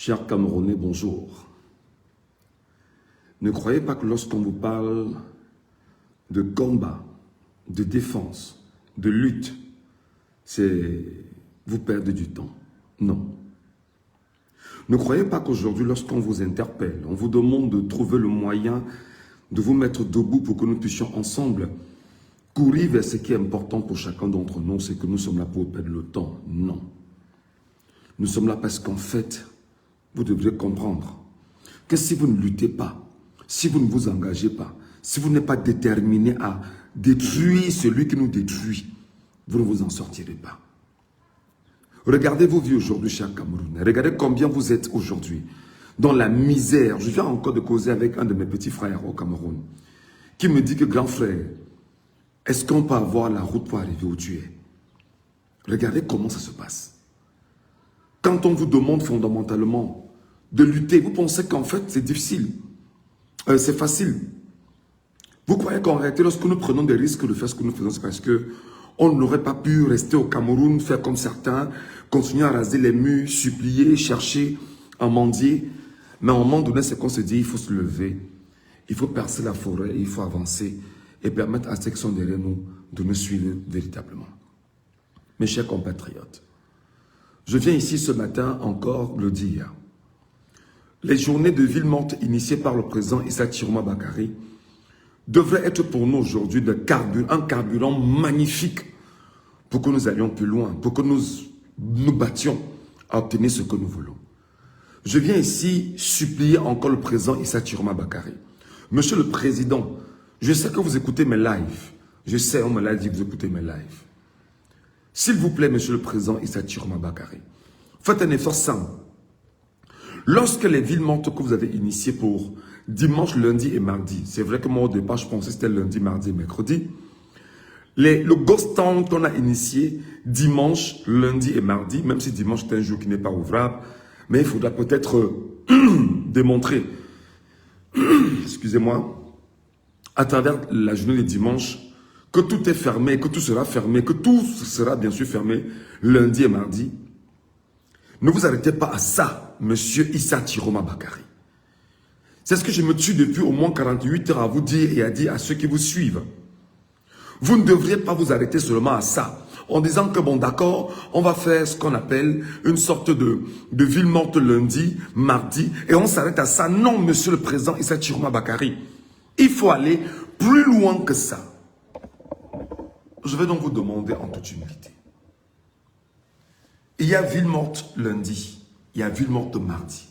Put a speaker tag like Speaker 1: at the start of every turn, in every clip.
Speaker 1: Chers Camerounais, bonjour. Ne croyez pas que lorsqu'on vous parle de combat, de défense, de lutte, c'est vous perdez du temps. Non. Ne croyez pas qu'aujourd'hui, lorsqu'on vous interpelle, on vous demande de trouver le moyen de vous mettre debout pour que nous puissions ensemble courir vers ce qui est important pour chacun d'entre nous, c'est que nous sommes là pour perdre le temps. Non. Nous sommes là parce qu'en fait, vous devrez comprendre que si vous ne luttez pas, si vous ne vous engagez pas, si vous n'êtes pas déterminé à détruire celui qui nous détruit, vous ne vous en sortirez pas. Regardez vos vies aujourd'hui, chers Camerounais. Regardez combien vous êtes aujourd'hui dans la misère. Je viens encore de causer avec un de mes petits frères au Cameroun qui me dit que, grand frère, est-ce qu'on peut avoir la route pour arriver où tu es? Regardez comment ça se passe. Quand on vous demande fondamentalement de lutter, vous pensez qu'en fait c'est difficile, c'est facile. Vous croyez qu'en réalité, lorsque nous prenons des risques de faire ce que nous faisons, c'est parce qu'on n'aurait pas pu rester au Cameroun, faire comme certains, continuer à raser les murs, supplier, chercher, à mendier. Mais à un moment donné, c'est qu'on se dit, il faut se lever, il faut percer la forêt, il faut avancer et permettre à ceux qui sont derrière nous de nous suivre véritablement. Mes chers compatriotes, je viens ici ce matin encore le dire. Les journées de ville morte initiées par le président Issa Chiroma Bakary devraient être pour nous aujourd'hui un carburant magnifique pour que nous allions plus loin, pour que nous nous battions à obtenir ce que nous voulons. Je viens ici supplier encore le président Issa Chiroma Bakary. Monsieur le Président, je sais que vous écoutez mes lives. Je sais, on me l'a dit, vous écoutez mes lives. S'il vous plaît, Monsieur le Président Issa Chiroma Bakary, faites un effort simple. Lorsque les villes mortes que vous avez initiées pour dimanche, lundi et mardi, c'est vrai que moi au départ je pensais que c'était lundi, mardi et mercredi, le ghost town qu'on a initié dimanche, lundi et mardi, même si dimanche est un jour qui n'est pas ouvrable, mais il faudra peut-être démontrer, excusez-moi, à travers la journée de dimanche, que tout est fermé, que tout sera fermé, que tout sera bien sûr fermé lundi et mardi. Ne vous arrêtez pas à ça, monsieur Issa Chiroma Bakary. C'est ce que je me tue depuis au moins 48 heures à vous dire et à dire à ceux qui vous suivent. Vous ne devriez pas vous arrêter seulement à ça, en disant que bon d'accord, on va faire ce qu'on appelle une sorte de ville morte lundi, mardi, et on s'arrête à ça. Non, monsieur le président Issa Chiroma Bakary, il faut aller plus loin que ça. Je vais donc vous demander en toute humilité. Il y a ville morte lundi, il y a ville morte mardi.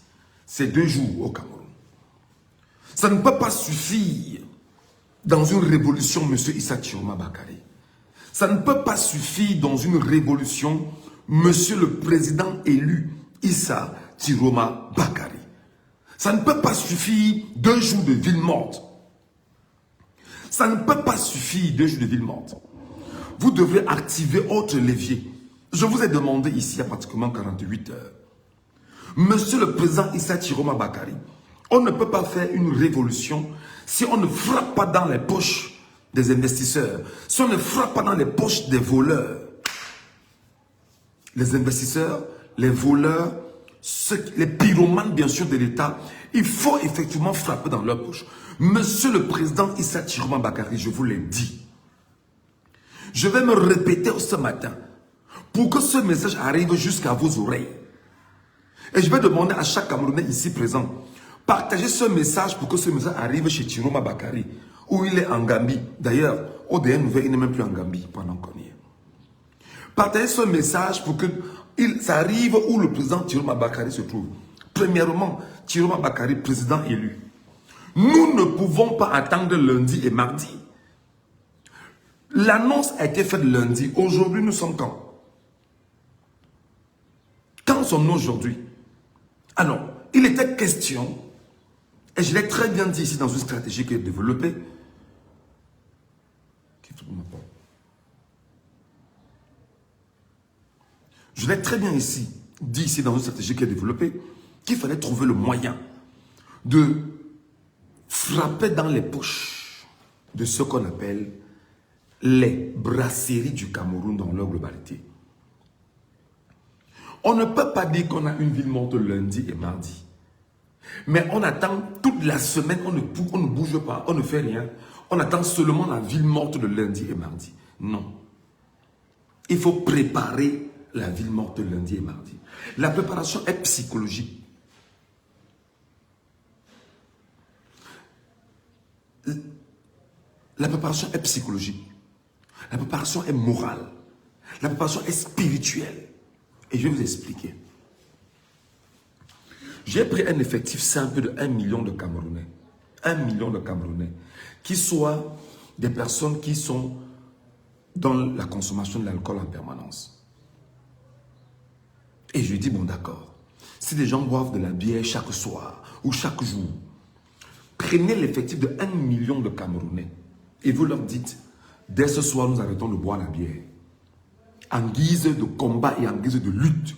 Speaker 1: C'est 2 jours au Cameroun. Ça ne peut pas suffire dans une révolution, monsieur Issa Chiroma Bakary. Ça ne peut pas suffire dans une révolution, monsieur le président élu Issa Chiroma Bakary. Ça ne peut pas suffire 2 jours de ville morte. Ça ne peut pas suffire 2 jours de ville morte. Vous devrez activer autre levier. Je vous ai demandé ici il y a pratiquement 48 heures. Monsieur le président Issa Chiroma Bakary, on ne peut pas faire une révolution si on ne frappe pas dans les poches des investisseurs, si on ne frappe pas dans les poches des voleurs. Les investisseurs, les voleurs, les pyromanes bien sûr de l'État, il faut effectivement frapper dans leurs poches. Monsieur le président Issa Chiroma Bakary, je vous l'ai dit. Je vais me répéter ce matin pour que ce message arrive jusqu'à vos oreilles. Et je vais demander à chaque Camerounais ici présent, partagez ce message pour que ce message arrive chez Chiroma Bakary, où il est en Gambie. D'ailleurs, au dernier nouvelle, il n'est même plus en Gambie pendant qu'on y est. Partagez ce message pour que ça arrive où le président Chiroma Bakary se trouve. Premièrement, Chiroma Bakary, président élu. Nous ne pouvons pas attendre lundi et mardi. L'annonce a été faite lundi. Aujourd'hui, nous sommes quand? Quand sommes-nous aujourd'hui? Alors, il était question, et je l'ai très bien dit ici dans une stratégie qui est développée. Je l'ai très bien dit ici dans une stratégie qui est développée, qu'il fallait trouver le moyen de frapper dans les poches de ce qu'on appelle les brasseries du Cameroun dans leur globalité. On ne peut pas dire qu'on a une ville morte lundi et mardi. Mais on attend toute la semaine, on ne bouge pas, on ne fait rien. On attend seulement la ville morte de lundi et mardi. Non. Il faut préparer la ville morte lundi et mardi. La préparation est psychologique. La préparation est psychologique. La préparation est morale. La préparation est spirituelle. Et je vais vous expliquer. J'ai pris un effectif simple de 1 million de Camerounais. 1 million de Camerounais. Qui soient des personnes qui sont dans la consommation de l'alcool en permanence. Et je lui dis, bon d'accord. Si des gens boivent de la bière chaque soir ou chaque jour, prenez l'effectif de 1 million de Camerounais et vous leur dites, dès ce soir, nous arrêtons de boire la bière. En guise de combat et en guise de lutte.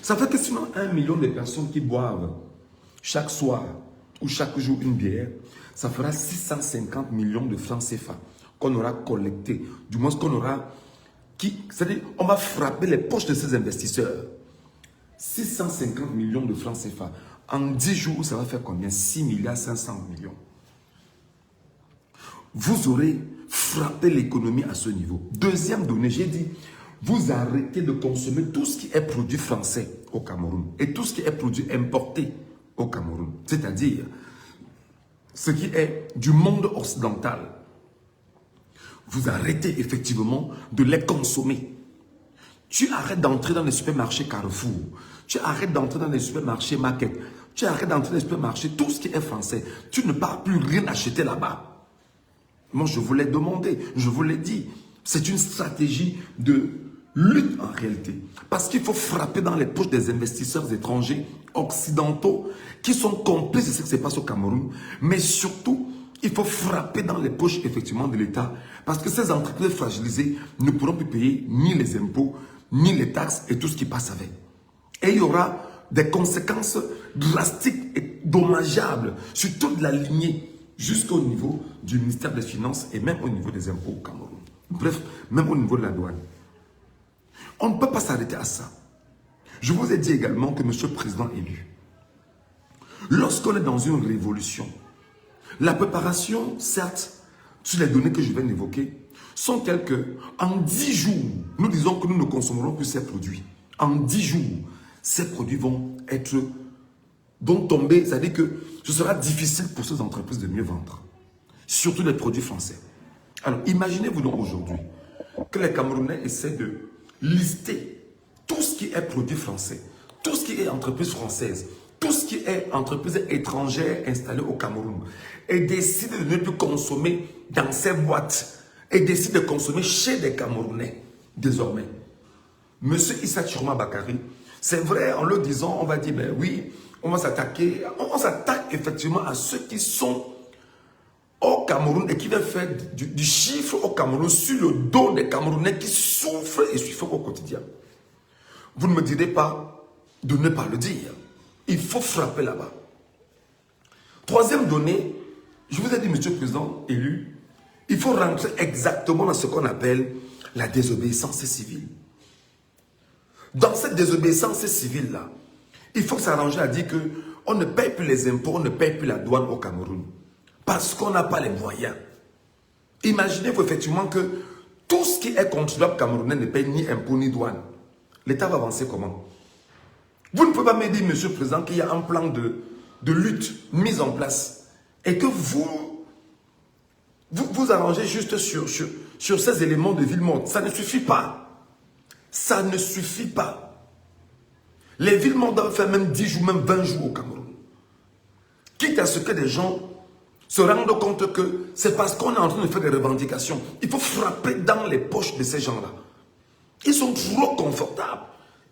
Speaker 1: Ça fait que sinon 1 million de personnes qui boivent chaque soir ou chaque jour une bière, ça fera 650 millions de francs CFA qu'on aura collecté. Du moins qu'on aura... C'est-à-dire, on va frapper les poches de ces investisseurs. 650 millions de francs CFA. En 10 jours, ça va faire combien? 6 milliards 500 millions. Vous aurez frappé l'économie à ce niveau. Deuxième donnée, j'ai dit, vous arrêtez de consommer tout ce qui est produit français au Cameroun et tout ce qui est produit importé au Cameroun. C'est-à-dire, ce qui est du monde occidental. Vous arrêtez effectivement de les consommer. Tu arrêtes d'entrer dans les supermarchés Carrefour. Tu arrêtes d'entrer dans les supermarchés Market. Tu arrêtes d'entrer dans les supermarchés, tout ce qui est français. Tu ne pars plus rien acheter là-bas. Moi, je vous l'ai demandé, je vous l'ai dit. C'est une stratégie de lutte en réalité. Parce qu'il faut frapper dans les poches des investisseurs étrangers, occidentaux, qui sont complices de ce qui se passe au Cameroun. Mais surtout, il faut frapper dans les poches effectivement de l'État. Parce que ces entreprises fragilisées ne pourront plus payer ni les impôts, ni les taxes et tout ce qui passe avec. Et il y aura des conséquences drastiques et dommageables sur toute la lignée jusqu'au niveau du ministère des Finances et même au niveau des impôts au Cameroun. Bref, même au niveau de la douane. On ne peut pas s'arrêter à ça. Je vous ai dit également que Monsieur le Président élu, lorsqu'on est dans une révolution, la préparation, certes, sur les données que je viens d'évoquer, sont telles que, en 10 jours, nous disons que nous ne consommerons plus ces produits. En 10 jours, ces produits vont tomber, c'est-à-dire que ce sera difficile pour ces entreprises de mieux vendre. Surtout les produits français. Alors, imaginez-vous donc aujourd'hui que les Camerounais essaient de lister tout ce qui est produit français, tout ce qui est entreprise française, tout ce qui est entreprise étrangère installée au Cameroun et décident de ne plus consommer dans ces boîtes et décident de consommer chez des Camerounais désormais. Monsieur Issa Tchiroma Bakary, c'est vrai, en le disant, on va dire, ben oui, on va s'attaquer, on s'attaque effectivement à ceux qui sont au Cameroun et qui veulent faire du chiffre au Cameroun sur le dos des Camerounais qui souffrent et souffrent au quotidien. Vous ne me direz pas de ne pas le dire. Il faut frapper là-bas. Troisième donnée, je vous ai dit, Monsieur le Président élu, il faut rentrer exactement dans ce qu'on appelle la désobéissance civile. Dans cette désobéissance civile-là, il faut s'arranger à dire qu'on ne paye plus les impôts, on ne paye plus la douane au Cameroun. Parce qu'on n'a pas les moyens. Imaginez-vous effectivement que tout ce qui est contribuable camerounais ne paye ni impôts ni douane. L'État va avancer comment? Vous ne pouvez pas me dire, Monsieur le Président, qu'il y a un plan de lutte mis en place et que vous arrangez juste sur ces éléments de ville morte. Ça ne suffit pas. Ça ne suffit pas. Les villes mortes doivent faire même 10 jours, même 20 jours au Cameroun. Quitte à ce que des gens se rendent compte que c'est parce qu'on est en train de faire des revendications. Il faut frapper dans les poches de ces gens-là. Ils sont trop confortables.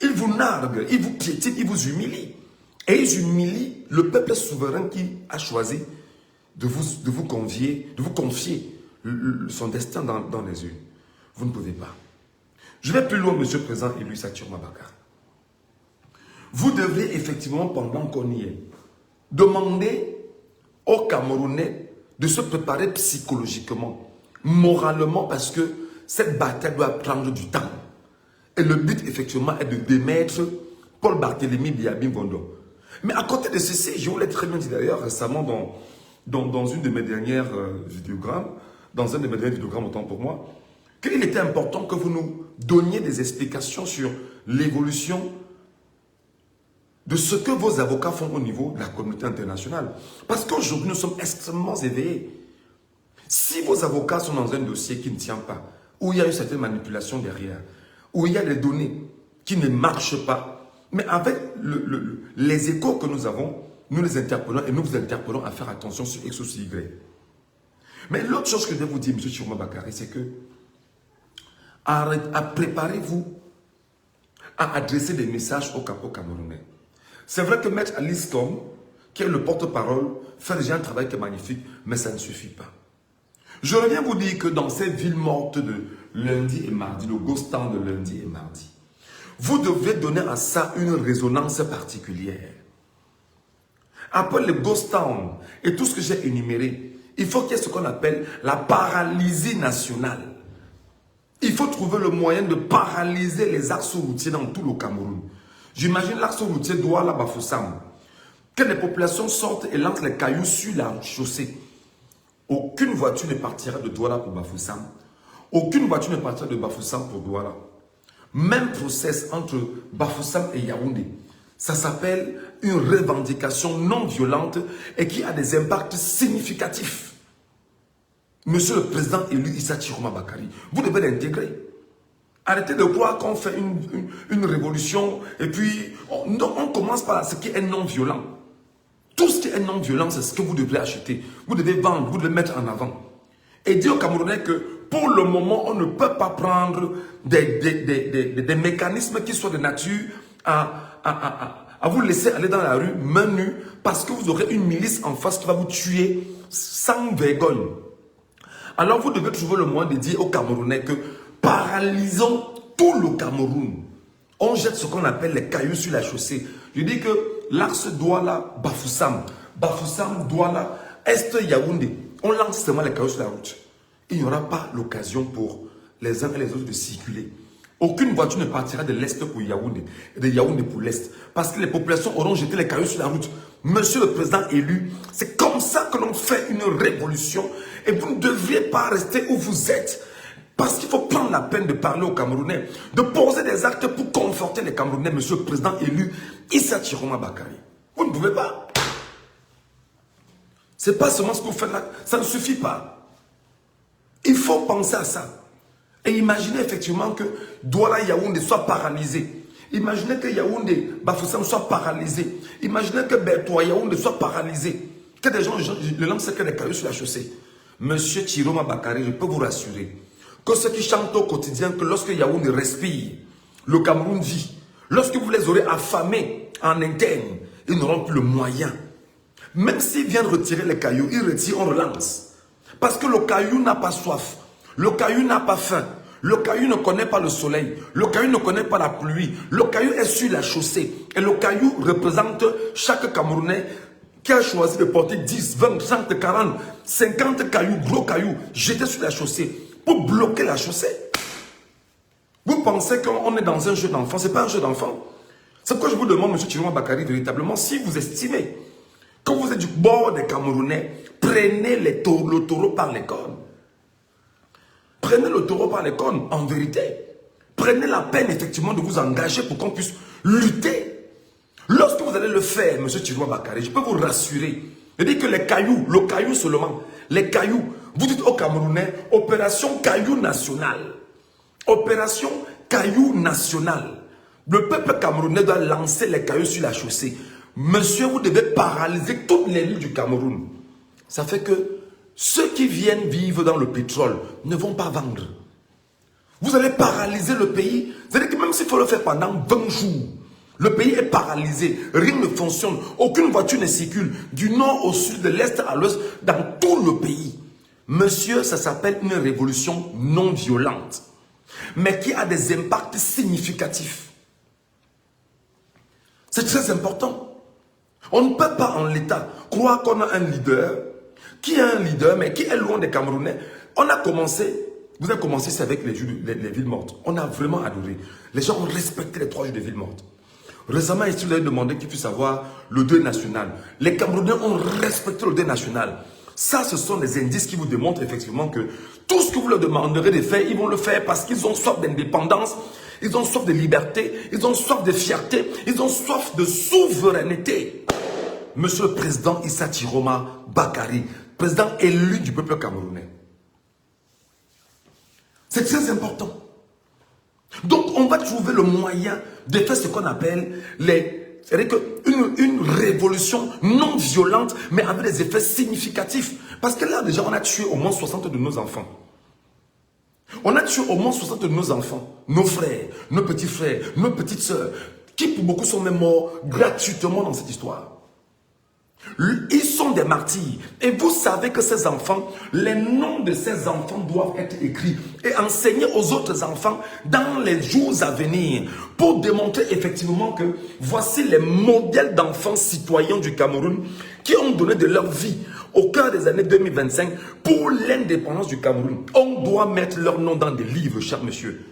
Speaker 1: Ils vous narguent, ils vous piétinent, ils vous humilient. Et ils humilient le peuple souverain qui a choisi de vous confier son destin dans les urnes. Vous ne pouvez pas. Je vais plus loin, Monsieur le Président élu Issa Tchiroma Bakary. Vous devez effectivement, pendant qu'on y est, demander aux Camerounais de se préparer psychologiquement, moralement, parce que cette bataille doit prendre du temps. Et le but, effectivement, est de démettre Paul Barthélemy Biabi Mvondo. Mais à côté de ceci, je vous l'ai très bien dit d'ailleurs récemment dans une de mes dernières vidéogrammes, dans un de mes derniers vidéogrammes, autant pour moi, qu'il était important que vous nous donniez des explications sur l'évolution de ce que vos avocats font au niveau de la communauté internationale. Parce qu'aujourd'hui, nous sommes extrêmement éveillés. Si vos avocats sont dans un dossier qui ne tient pas, où il y a une certaine manipulation derrière, où il y a des données qui ne marchent pas, mais avec les échos que nous avons, nous les interpellons et nous vous interpellons à faire attention sur X ou sur Y. Mais l'autre chose que je vais vous dire, M. Chiroma Bakary, c'est que préparez-vous à adresser des messages au capot camerounais. C'est vrai que Maître Alice Tom, qui est le porte-parole, fait déjà un travail qui est magnifique, mais ça ne suffit pas. Je reviens vous dire que dans ces villes mortes de lundi et mardi, le ghost town de lundi et mardi, vous devez donner à ça une résonance particulière. Après le ghost town et tout ce que j'ai énuméré, il faut qu'il y ait ce qu'on appelle la paralysie nationale. Il faut trouver le moyen de paralyser les axes routiers dans tout le Cameroun. J'imagine l'axe routier Douala-Bafoussam. Que les populations sortent et lancent les cailloux sur la chaussée. Aucune voiture ne partira de Douala pour Bafoussam. Aucune voiture ne partira de Bafoussam pour Douala. Même process entre Bafoussam et Yaoundé. Ça s'appelle une revendication non violente et qui a des impacts significatifs. Monsieur le président élu Issa Chiroma Bakary, vous devez l'intégrer. Arrêtez de croire qu'on fait une révolution et puis on commence par ce qui est non violent. Tout ce qui est non violent, c'est ce que vous devez acheter. Vous devez vendre, vous devez mettre en avant. Et dire aux Camerounais que pour le moment, on ne peut pas prendre des mécanismes qui soient de nature à vous laisser aller dans la rue main nue parce que vous aurez une milice en face qui va vous tuer sans vergogne. Alors vous devez trouver le moyen de dire aux Camerounais que paralysons tout le Cameroun. On jette ce qu'on appelle les cailloux sur la chaussée. Je dis que l'axe Douala-Bafoussam, Bafoussam, Douala, Est Yaoundé, on lance seulement les cailloux sur la route. Il n'y aura pas l'occasion pour les uns et les autres de circuler. Aucune voiture ne partira de l'Est pour Yaoundé et de Yaoundé pour l'Est. Parce que les populations auront jeté les cailloux sur la route. Monsieur le président élu, c'est comme ça que l'on fait une révolution. Et vous ne devriez pas rester où vous êtes. Parce qu'il faut prendre la peine de parler aux Camerounais, de poser des actes pour conforter les Camerounais, monsieur le président élu Issa Chiroma Bakary. Vous ne pouvez pas. Ce n'est pas seulement ce que vous faites là, ça ne suffit pas. Il faut penser à ça. Et imaginez effectivement que Douala Yaoundé soit paralysé. Imaginez que Yaoundé Bafoussam soit paralysé. Imaginez que Bertoua Yaoundé soit paralysé. Que des gens ne lancent que des cailloux sur la chaussée. Monsieur Chiroma Bakary, je peux vous rassurer que ceux qui chantent au quotidien que lorsque Yaoundé respire, le Cameroun vit. Lorsque vous les aurez affamés en interne, ils n'auront plus le moyen. Même s'ils viennent retirer les cailloux, ils retirent, on relance. Parce que le caillou n'a pas soif. Le caillou n'a pas faim. Le caillou ne connaît pas le soleil. Le caillou ne connaît pas la pluie. Le caillou est sur la chaussée. Et le caillou représente chaque Camerounais qui a choisi de porter 10, 20, 30, 40, 50 cailloux, gros cailloux, jetés sur la chaussée pour bloquer la chaussée. Vous pensez qu'on est dans un jeu d'enfant? Ce n'est pas un jeu d'enfant. C'est pourquoi je vous demande, M. Chiroma Bakary, véritablement, si vous estimez que vous êtes du bord des Camerounais, prenez le taureau par les cornes. Prenez le taureau par les cornes, en vérité. Prenez la peine, effectivement, de vous engager pour qu'on puisse lutter. Lorsque vous allez le faire, M. Chiroma Bakary, je peux vous rassurer. Je dis que les cailloux, le caillou seulement, les cailloux, vous dites aux Camerounais, opération caillou national. Opération caillou national. Le peuple camerounais doit lancer les cailloux sur la chaussée. Monsieur, vous devez paralyser toutes les villes du Cameroun. Ça fait que ceux qui viennent vivre dans le pétrole ne vont pas vendre. Vous allez paralyser le pays. C'est-à-dire que même s'il faut le faire pendant 20 jours, le pays est paralysé, rien ne fonctionne, aucune voiture ne circule, du nord au sud, de l'est à l'ouest, dans tout le pays. Monsieur, ça s'appelle une révolution non violente, mais qui a des impacts significatifs. C'est très important. On ne peut pas en l'État croire qu'on a un leader, qui est un leader, mais qui est loin des Camerounais. On a commencé Vous avez commencé ça avec les villes mortes. On a vraiment adoré. Les gens ont respecté les 3 jours de villes mortes. Récemment, ici, vous avez demandé qu'il puisse avoir le deuil national. Les Camerounais ont respecté le deuil national. Ça, ce sont des indices qui vous démontrent effectivement que tout ce que vous leur demanderez de faire, ils vont le faire parce qu'ils ont soif d'indépendance, ils ont soif de liberté, ils ont soif de fierté, ils ont soif de souveraineté. Monsieur le Président Issa Chiroma Bakari, président élu du peuple camerounais. C'est très important. Donc, on va trouver le moyen de faire ce qu'on appelle une révolution non violente, mais avec des effets significatifs. Parce que là, déjà, on a tué au moins 60 de nos enfants. On a tué au moins 60 de nos enfants, nos frères, nos petits frères, nos petites sœurs, qui pour beaucoup sont même morts gratuitement dans cette histoire. Ils sont des martyrs. Et vous savez que ces enfants, les noms de ces enfants doivent être écrits et enseignés aux autres enfants dans les jours à venir pour démontrer effectivement que voici les modèles d'enfants citoyens du Cameroun qui ont donné de leur vie au cœur des années 2025 pour l'indépendance du Cameroun. On doit mettre leur nom dans des livres, cher monsieur.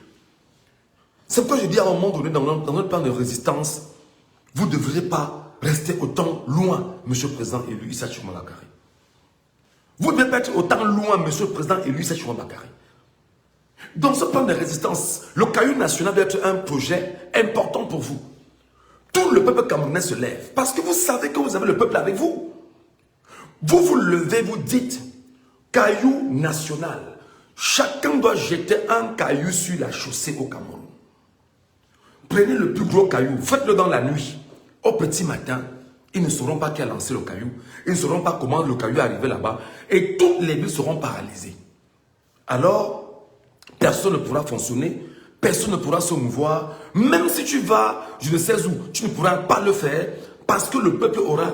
Speaker 1: C'est pourquoi je dis à un moment donné dans notre plan de résistance, vous ne devriez pas rester autant loin, monsieur le président élu Issa Chiroma Bakari. Vous ne devez pas être autant loin, monsieur le président élu Issa Chiroma Bakari. Dans ce plan de résistance, le caillou national doit être un projet important pour vous. Tout le peuple camerounais se lève parce que vous savez que vous avez le peuple avec vous. Vous vous levez, vous dites, caillou national. Chacun doit jeter un caillou sur la chaussée au Cameroun. Prenez le plus gros caillou, faites-le dans la nuit. Au petit matin, ils ne sauront pas qui a lancé le caillou. Ils ne sauront pas comment le caillou est arrivé là-bas. Et toutes les villes seront paralysées. Alors, personne ne pourra fonctionner. Personne ne pourra se mouvoir. Même si tu vas, je ne sais où, tu ne pourras pas le faire. Parce que le peuple aura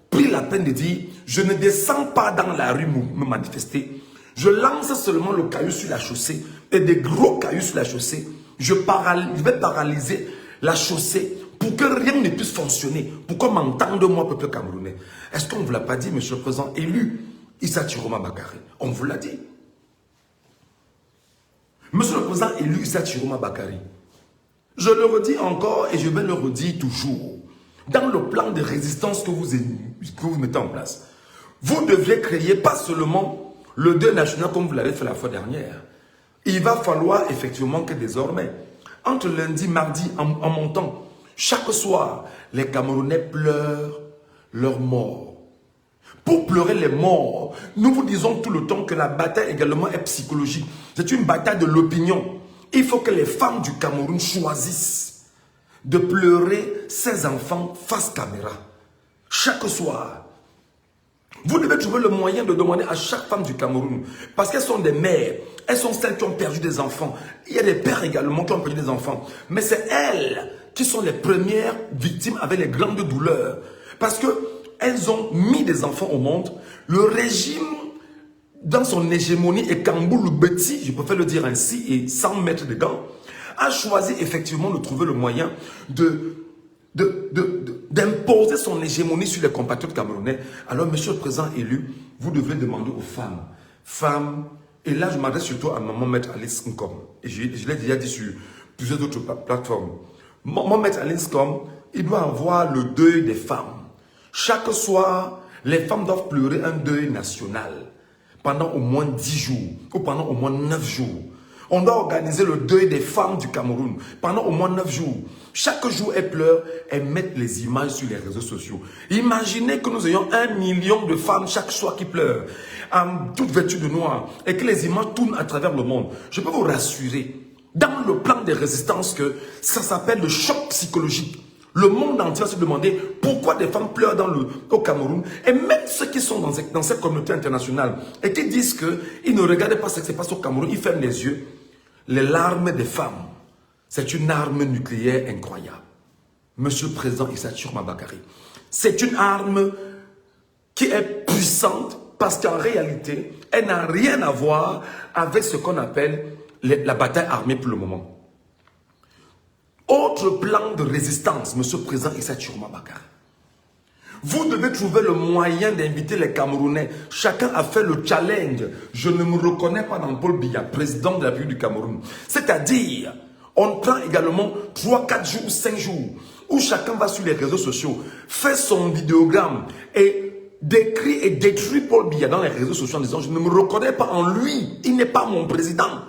Speaker 1: pris la peine de dire, je ne descends pas dans la rue me manifester. Je lance seulement le caillou sur la chaussée. Et des gros cailloux sur la chaussée. Je vais paralyser la chaussée. Pour que rien ne puisse fonctionner, pour qu'on m'entende, moi, peuple camerounais. Est-ce qu'on ne vous l'a pas dit, monsieur le président élu Issa Chiroma Bakari? On vous l'a dit. Monsieur le président élu Issa Chiroma Bakari, je le redis encore et je vais le redire toujours. Dans le plan de résistance que vous mettez en place, vous devrez créer pas seulement le deuil national comme vous l'avez fait la fois dernière. Il va falloir effectivement que désormais, entre lundi, mardi, en montant, chaque soir, les Camerounais pleurent leurs morts. Pour pleurer les morts, nous vous disons tout le temps que la bataille également est psychologique. C'est une bataille de l'opinion. Il faut que les femmes du Cameroun choisissent de pleurer ces enfants face caméra. Chaque soir. Vous devez trouver le moyen de demander à chaque femme du Cameroun, parce qu'elles sont des mères, elles sont celles qui ont perdu des enfants. Il y a des pères également qui ont perdu des enfants. Mais c'est elles qui sont les premières victimes avec les grandes douleurs. Parce qu'elles ont mis des enfants au monde. Le régime, dans son hégémonie, et Kamboulou Beti, je préfère le dire ainsi, et sans mettre de gants, a choisi effectivement de trouver le moyen d'imposer son hégémonie sur les compatriotes camerounais. Alors, monsieur le président élu, vous devrez demander aux femmes, et là je m'adresse surtout à maman maître Alice Nkom, et je l'ai déjà dit sur plusieurs autres plateformes. Maman maître Alice Nkom, il doit avoir le deuil des femmes. Chaque soir, les femmes doivent pleurer un deuil national pendant au moins 10 jours, ou pendant au moins 9 jours. On doit organiser le deuil des femmes du Cameroun pendant au moins 9 jours. Chaque jour, elles pleurent, elles mettent les images sur les réseaux sociaux. Imaginez que nous ayons 1 million de femmes chaque soir qui pleurent, toutes vêtues de noir, et que les images tournent à travers le monde. Je peux vous rassurer, dans le plan de résistance, que ça s'appelle le choc psychologique. Le monde entier va se demander pourquoi des femmes pleurent au Cameroun. Et même ceux qui sont dans cette communauté internationale et qui disent qu'ils ne regardent pas ce qui se passe au Cameroun, ils ferment les yeux. Les larmes des femmes, c'est une arme nucléaire incroyable. Monsieur le président Issa Chiroma Bakari, c'est une arme qui est puissante parce qu'en réalité, elle n'a rien à voir avec ce qu'on appelle la bataille armée pour le moment. Autre plan de résistance, monsieur le président Issa Chiroma Bakari. Vous devez trouver le moyen d'inviter les Camerounais. Chacun a fait le challenge. Je ne me reconnais pas dans Paul Biya, président de la République du Cameroun. C'est-à-dire, on prend également 3, 4 jours, 5 jours, où chacun va sur les réseaux sociaux, fait son vidéogramme et décrit et détruit Paul Biya dans les réseaux sociaux en disant « Je ne me reconnais pas en lui, il n'est pas mon président ».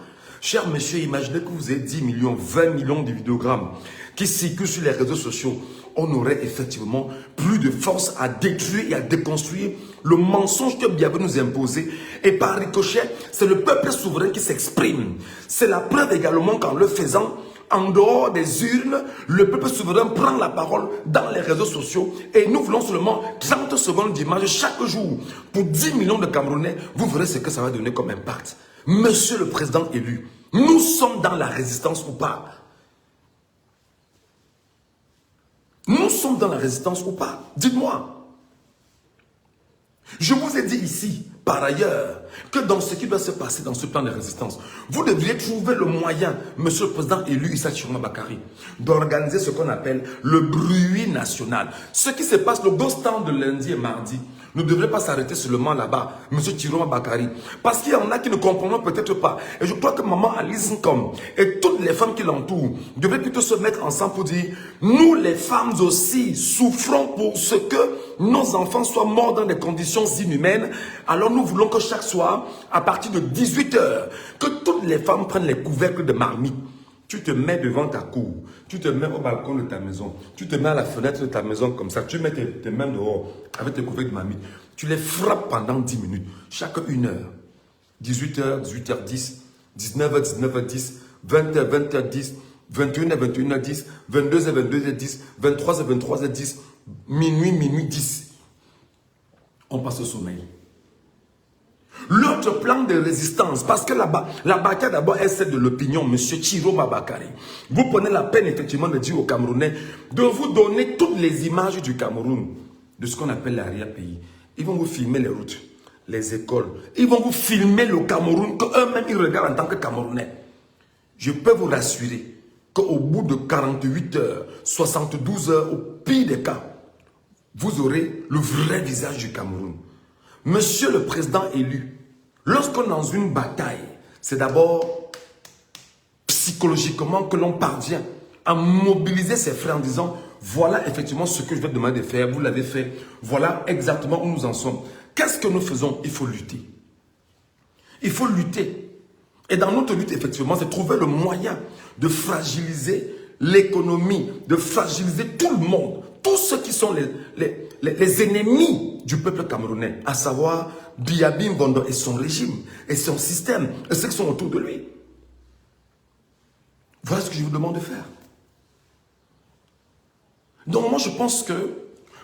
Speaker 1: Cher monsieur, imaginez que vous avez 10 millions, 20 millions de vidéogrammes qui circulent sur les réseaux sociaux. On aurait effectivement plus de force à détruire et à déconstruire le mensonge que Biya veut nous imposer. Et par ricochet, c'est le peuple souverain qui s'exprime. C'est la preuve également qu'en le faisant, en dehors des urnes, le peuple souverain prend la parole dans les réseaux sociaux et nous voulons seulement 30 secondes d'image chaque jour. Pour 10 millions de Camerounais, vous verrez ce que ça va donner comme impact. Monsieur le président élu, nous sommes dans la résistance ou pas? Nous sommes dans la résistance ou pas? Dites-moi. Je vous ai dit ici, par ailleurs, que dans ce qui doit se passer dans ce plan de résistance, vous devriez trouver le moyen, monsieur le président élu Issa Chiroma Bakary, d'organiser ce qu'on appelle le bruit national. Ce qui se passe, le ghost town de lundi et mardi, ne devrait pas s'arrêter seulement là-bas, monsieur Chiroma Bakary. Parce qu'il y en a qui ne comprennent peut-être pas. Et je crois que maman Alice Nkom et toutes les femmes qui l'entourent devraient plutôt se mettre ensemble pour dire, nous les femmes aussi souffrons pour ce que nos enfants soient morts dans des conditions inhumaines. Alors nous voulons que chaque soir, à partir de 18 h, que toutes les femmes prennent les couvercles de marmite. Tu te mets devant ta cour, tu te mets au balcon de ta maison, tu te mets à la fenêtre de ta maison comme ça, tu mets tes mains dehors avec tes couvercles de marmite. Tu les frappes pendant 10 minutes, chaque 1 heure. 18 h, 18h10, 19 h, 19h10, 20 h, 20h10, 21 h, 21h10, 22 h, 22h10, 23 h, 23h10, minuit, minuit 10. On passe au sommeil. L'autre plan de résistance, parce que la bataille d'abord est celle de l'opinion, monsieur Chiroma Bakary. Vous prenez la peine effectivement de dire aux Camerounais de vous donner toutes les images du Cameroun, de ce qu'on appelle l'arrière-pays. Ils vont vous filmer les routes, les écoles. Ils vont vous filmer le Cameroun, qu'eux-mêmes ils regardent en tant que Camerounais. Je peux vous rassurer qu'au bout de 48 heures, 72 heures, au pire des cas, vous aurez le vrai visage du Cameroun. Monsieur le président élu, lorsqu'on est dans une bataille, c'est d'abord psychologiquement que l'on parvient à mobiliser ses frères en disant « Voilà effectivement ce que je vais te demander de faire, vous l'avez fait, voilà exactement où nous en sommes. » Qu'est-ce que nous faisons? Il faut lutter. Il faut lutter. Et dans notre lutte, effectivement, c'est trouver le moyen de fragiliser l'économie, de fragiliser tout le monde, tous ceux qui sont les ennemis du peuple camerounais, à savoir Biya Mbondo et son régime, et son système, et ceux qui sont autour de lui. Voilà ce que je vous demande de faire. Donc moi je pense que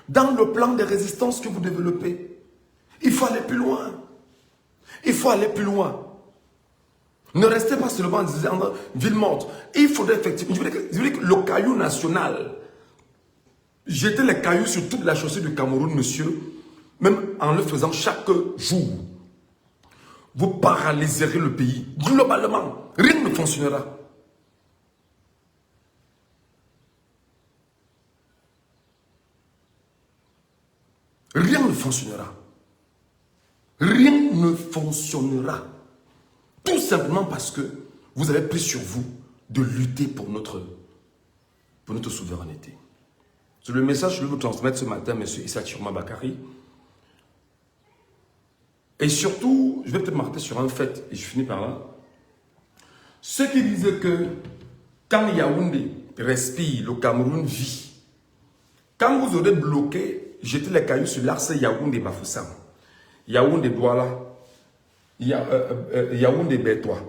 Speaker 1: dans le plan de résistance que vous développez, il faut aller plus loin. Il faut aller plus loin. Ne restez pas seulement en disant ville morte. Il faudrait effectivement, je voulais que le caillou national, jeter les cailloux sur toute la chaussée du Cameroun, monsieur, même en le faisant chaque jour, vous paralyserez le pays. Globalement, rien ne fonctionnera. Rien ne fonctionnera. Rien ne fonctionnera. Tout simplement parce que vous avez pris sur vous de lutter pour notre souveraineté. C'est le message que je vais vous transmettre ce matin, M. Issa Chiroma Bakary. Et surtout, je vais peut-être m'arrêter sur un fait, et je finis par là. Ceux qui disent que quand Yaoundé respire, le Cameroun vit. Quand vous aurez bloqué, jetez les cailloux sur l'axe Yaoundé Bafoussam, Yaoundé Douala, Yaoundé Bétois,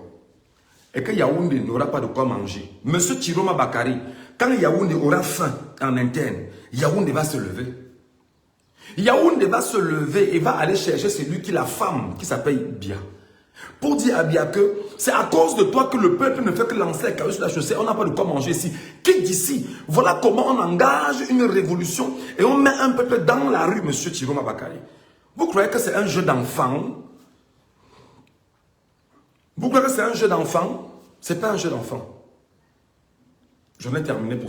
Speaker 1: et que Yaoundé n'aura pas de quoi manger. Monsieur Chiroma Bakary, quand Yaoundé aura faim en interne, Yaoundé va se lever. Yaoundé va se lever et va aller chercher celui qui est la femme qui s'appelle Biya. Pour dire à Biya que c'est à cause de toi que le peuple ne fait que lancer les cailloux sur la chaussée. On n'a pas de quoi manger ici. Quitte d'ici. Voilà comment on engage une révolution et on met un peuple dans la rue, monsieur Chiroma Bakary. Vous croyez que c'est un jeu d'enfant? Vous croyez que c'est un jeu d'enfant? Ce n'est pas un jeu d'enfant. J'en ai terminé pour